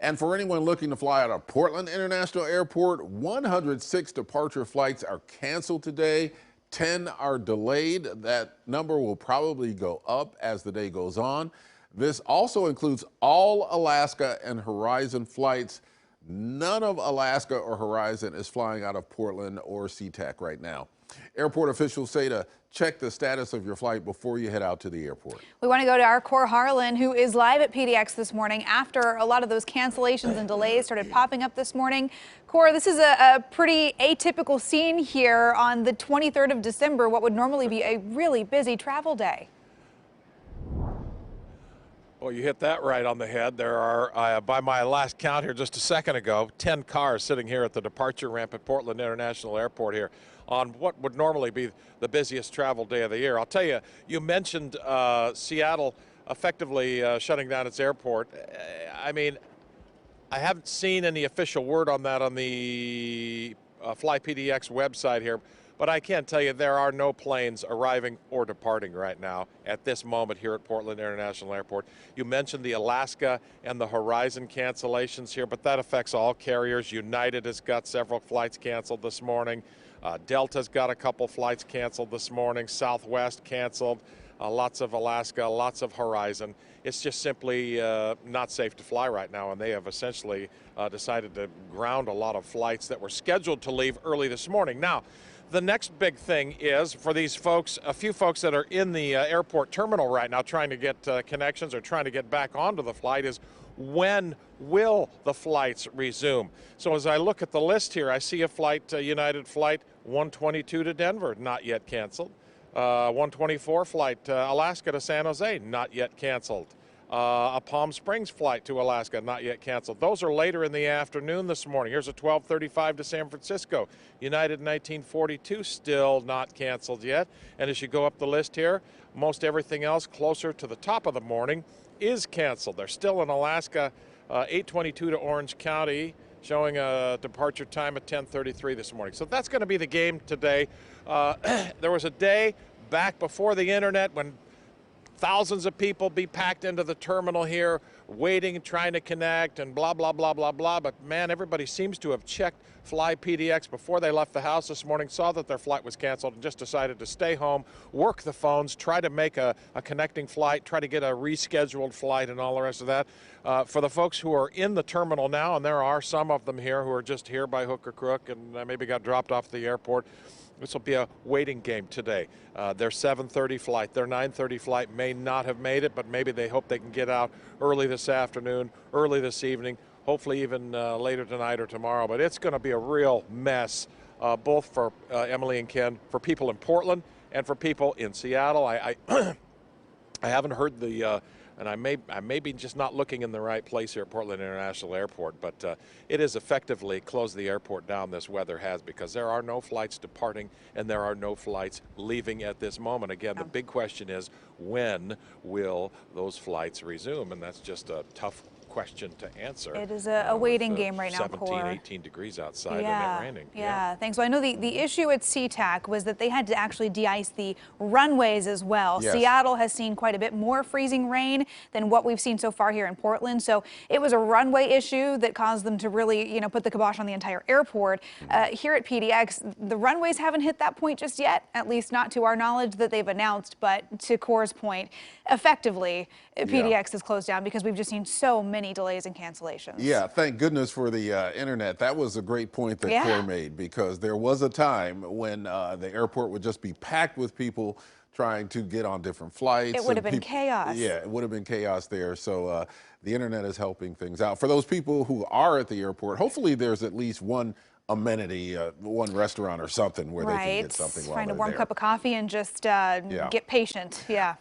And for anyone looking to fly out of Portland International Airport, 106 departure flights are canceled today. 10 are delayed. That number will probably go up as the day goes on. This also includes all Alaska and Horizon flights. None of Alaska or Horizon is flying out of Portland or SeaTac right now. Airport officials say to check the status of your flight before you head out to the airport. We want to go to our Cor Harlan, who is live at PDX this morning after a lot of those cancellations and delays started popping up this morning. Cor, this is a pretty atypical scene here on the 23rd of December, what would normally be a really busy travel day. Well, you hit that right on the head. There are, by my last count here just a second ago, 10 cars sitting here at the departure ramp at Portland International Airport here on what would normally be the busiest travel day of the year. I'll tell you, you mentioned Seattle effectively shutting down its airport. I mean, I haven't seen any official word on that on the FlyPDX website here, but I can tell you there are no planes arriving or departing right now at this moment here at Portland International Airport. You mentioned the Alaska and the Horizon cancellations here, but that affects all carriers. United has got several flights canceled this morning. Delta's got a couple flights canceled this morning. Southwest canceled. Lots of Alaska, lots of Horizon. It's just simply not safe to fly right now, and they have essentially decided to ground a lot of flights that were scheduled to leave early this morning. Now, the next big thing is for these folks, a few folks that are in the airport terminal right now trying to get connections or trying to get back onto the flight is when will the flights resume? So as I look at the list here, I see a flight, United flight 122 to Denver, not yet canceled. 124 flight Alaska to San Jose, not yet canceled. A Palm Springs flight to Alaska, not yet canceled. Those are later in the afternoon this morning. Here's a 12:35 to San Francisco. United 1942 still not canceled yet. And as you go up the list here, most everything else closer to the top of the morning is canceled. They're still in Alaska, 822 to Orange County, showing a departure time at 10:33 this morning. So that's going to be the game today. There was a day back before the internet when thousands of people be packed into the terminal here, waiting, trying to connect, and blah, blah, blah, blah, blah. But man, everybody seems to have checked FlyPDX before they left the house this morning, saw that their flight was canceled, and just decided to stay home, work the phones, try to make a connecting flight, try to get a rescheduled flight, and all the rest of that. For the folks who are in the terminal now, and there are some of them here who are just here by hook or crook and maybe got dropped off at the airport, this will be a waiting game today. Their 7:30 flight, their 9:30 flight may not have made it, but maybe they hope they can get out early this afternoon, early this evening, hopefully even later tonight or tomorrow. But it's going to be a real mess, both for Emily and Ken, for people in Portland and for people in Seattle. I haven't heard the and I may be just not looking in the right place here at Portland International Airport, but it has effectively closed the airport down, this weather has, because there are no flights departing and there are no flights leaving at this moment. Again, the big question is, when will those flights resume? And that's just a tough question to answer. It is a waiting game right now, 17, 18 degrees outside and it raining. Yeah, thanks. Well, I know the issue at SeaTac was that they had to actually de-ice the runways as well. Yes. Seattle has seen quite a bit more freezing rain than what we've seen so far here in Portland. So it was a runway issue that caused them to really, put the kibosh on the entire airport. Here at PDX, the runways haven't hit that point just yet, at least not to our knowledge that they've announced. But to Cor's point, effectively, PDX is closed down because we've just seen so many delays and cancellations. Yeah, thank goodness for the internet. That was a great point that Cor made, because there was a time when the airport would just be packed with people trying to get on different flights. It would have been chaos. Yeah, it would have been chaos there. So the internet is helping things out. For those people who are at the airport, hopefully there's at least one amenity, one restaurant or something where they can get something while Find a they're warm there. cup of coffee and just get patient. Yeah.